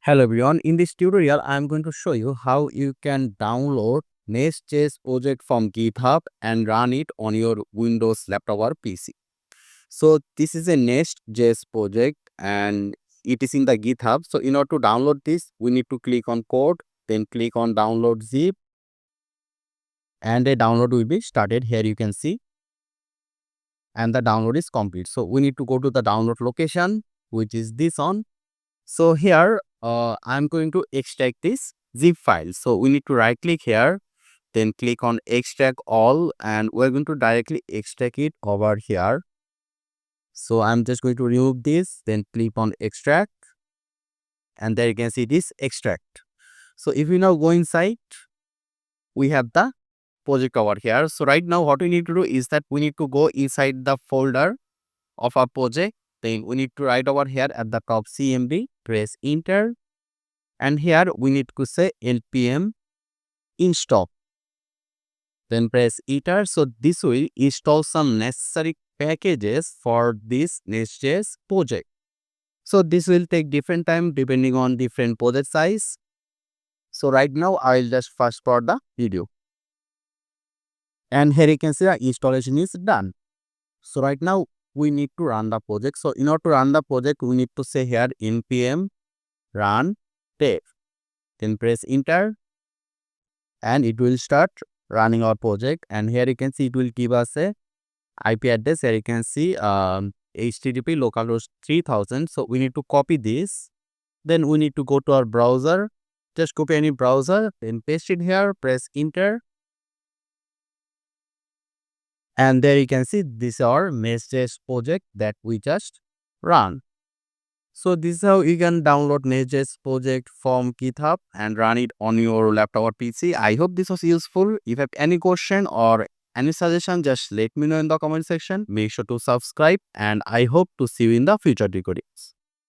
Hello everyone, in this tutorial I am going to show you how you can download NestJS project from GitHub and run it on your Windows laptop or PC. So this is a NestJS project and it is in the GitHub. So in order to download this, we need to click on code, then click on download zip and the download will be started. Here you can see and the download is complete. So we need to go to the download location, which is this one. So here I'm going to extract this zip file. So we need to right click here, then click on extract all and we're going to directly extract it over here. So I'm just going to remove this, then click on extract and there you can see this extract. So if you now go inside, we have the project over here. So right now what we need to do is that we need to go inside the folder of our project. Then we need to write over here at the top CMD, press enter. And here we need to say npm install. Then press enter. So this will install some necessary packages for this NestJS project. So this will take different time depending on different project size. So right now I'll just fast forward the video. And here you can see the installation is done. So right now we need to run the project. So in order to run the project, we need to say here npm run dev. Then press enter and it will start running our project. And here you can see it will give us a IP address. Here you can see HTTP localhost 3000. So we need to copy this. Then we need to go to our browser. Just copy any browser, then paste it here, press enter. And there you can see this is our NestJS project that we just run. So this is how you can download NestJS project from GitHub and run it on your laptop or PC. I hope this was useful. If you have any question or any suggestion, just let me know in the comment section. Make sure to subscribe and I hope to see you in the future recordings.